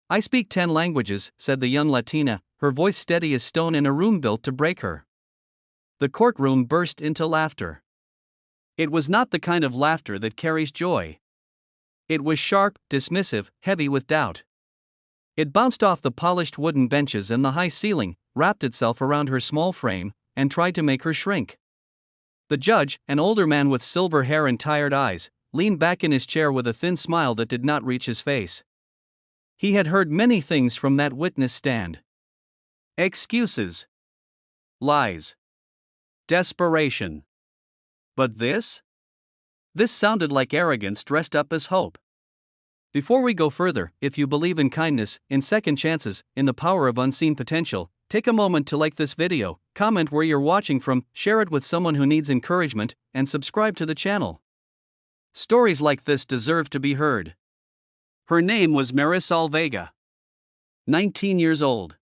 I speak 10 languages, said the young Latina, her voice steady as stone in a room built to break her. The courtroom burst into laughter. It was not the kind of laughter that carries joy. It was sharp, dismissive, heavy with doubt. It bounced off the polished wooden benches and the high ceiling, wrapped itself around her small frame, and tried to make her shrink. The judge, an older man with silver hair and tired eyes, leaned back in his chair with a thin smile that did not reach his face. He had heard many things from that witness stand. Excuses. Lies. Desperation. But this? This sounded like arrogance dressed up as hope. Before we go further, if you believe in kindness, in second chances, in the power of unseen potential, take a moment to like this video, comment where you're watching from, share it with someone who needs encouragement, and subscribe to the channel. Stories like this deserve to be heard. Her name was Marisol Vega. 19 years old.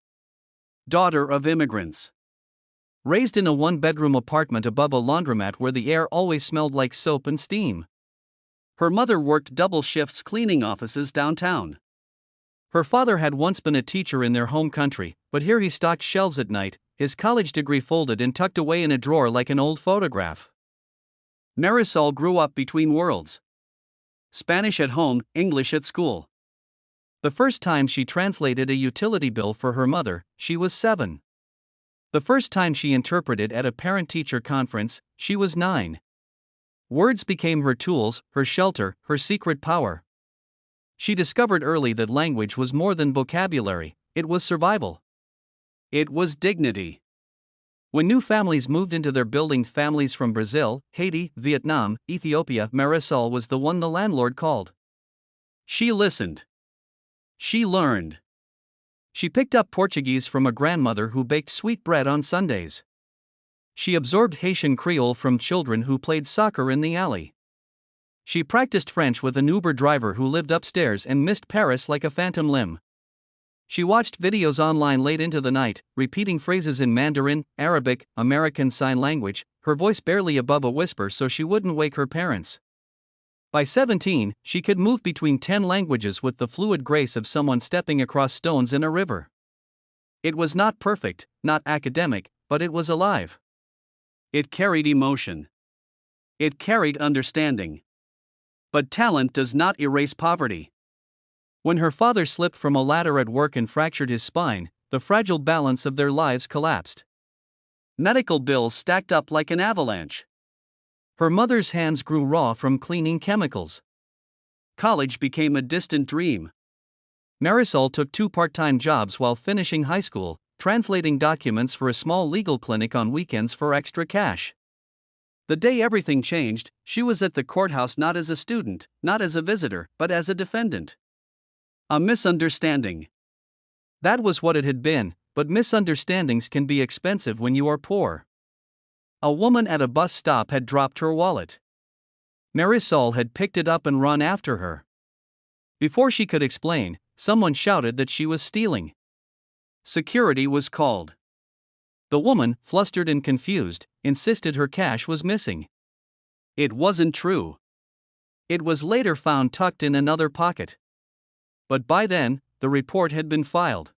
Daughter of immigrants. Raised in a one-bedroom apartment above a laundromat where the air always smelled like soap and steam. Her mother worked double shifts cleaning offices downtown. Her father had once been a teacher in their home country, but here he stocked shelves at night, his college degree folded and tucked away in a drawer like an old photograph. Marisol grew up between worlds. Spanish at home, English at school. The first time she translated a utility bill for her mother, she was 7. The first time she interpreted at a parent-teacher conference, she was 9. Words became her tools, her shelter, her secret power. She discovered early that language was more than vocabulary, it was survival. It was dignity. When new families moved into their building, families from Brazil, Haiti, Vietnam, Ethiopia, Marisol was the one the landlord called. She listened. She learned. She picked up Portuguese from a grandmother who baked sweet bread on Sundays. She absorbed Haitian Creole from children who played soccer in the alley. She practiced French with an Uber driver who lived upstairs and missed Paris like a phantom limb. She watched videos online late into the night, repeating phrases in Mandarin, Arabic, American Sign Language, her voice barely above a whisper so she wouldn't wake her parents. By 17, she could move between 10 languages with the fluid grace of someone stepping across stones in a river. It was not perfect, not academic, but it was alive. It carried emotion. It carried understanding. But talent does not erase poverty. When her father slipped from a ladder at work and fractured his spine, the fragile balance of their lives collapsed. Medical bills stacked up like an avalanche. Her mother's hands grew raw from cleaning chemicals. College became a distant dream. Marisol took 2 part-time jobs while finishing high school, translating documents for a small legal clinic on weekends for extra cash. The day everything changed, she was at the courthouse not as a student, not as a visitor, but as a defendant. A misunderstanding. That was what it had been, but misunderstandings can be expensive when you are poor. A woman at a bus stop had dropped her wallet. Marisol had picked it up and run after her. Before she could explain, someone shouted that she was stealing. Security was called. The woman, flustered and confused, insisted her cash was missing. It wasn't true. It was later found tucked in another pocket. But by then, the report had been filed.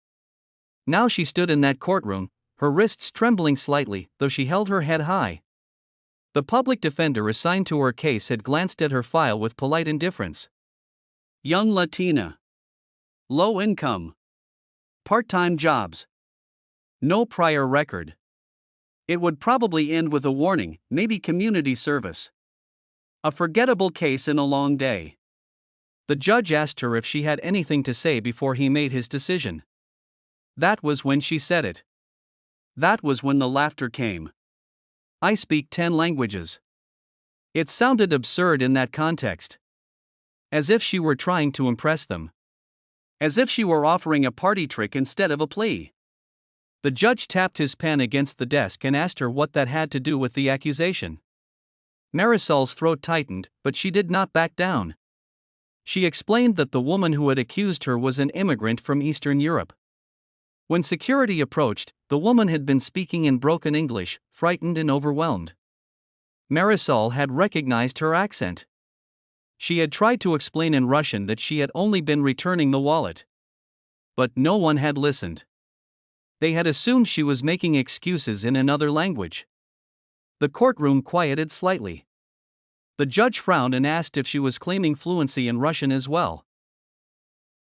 Now she stood in that courtroom, her wrists trembling slightly, though she held her head high. The public defender assigned to her case had glanced at her file with polite indifference. Young Latina. Low income. Part-time jobs. No prior record. It would probably end with a warning, maybe community service. A forgettable case in a long day. The judge asked her if she had anything to say before he made his decision. That was when she said it. That was when the laughter came. I speak 10 languages. It sounded absurd in that context. As if she were trying to impress them. As if she were offering a party trick instead of a plea. The judge tapped his pen against the desk and asked her what that had to do with the accusation. Marisol's throat tightened, but she did not back down. She explained that the woman who had accused her was an immigrant from Eastern Europe. When security approached, the woman had been speaking in broken English, frightened and overwhelmed. Marisol had recognized her accent. She had tried to explain in Russian that she had only been returning the wallet. But no one had listened. They had assumed she was making excuses in another language. The courtroom quieted slightly. The judge frowned and asked if she was claiming fluency in Russian as well.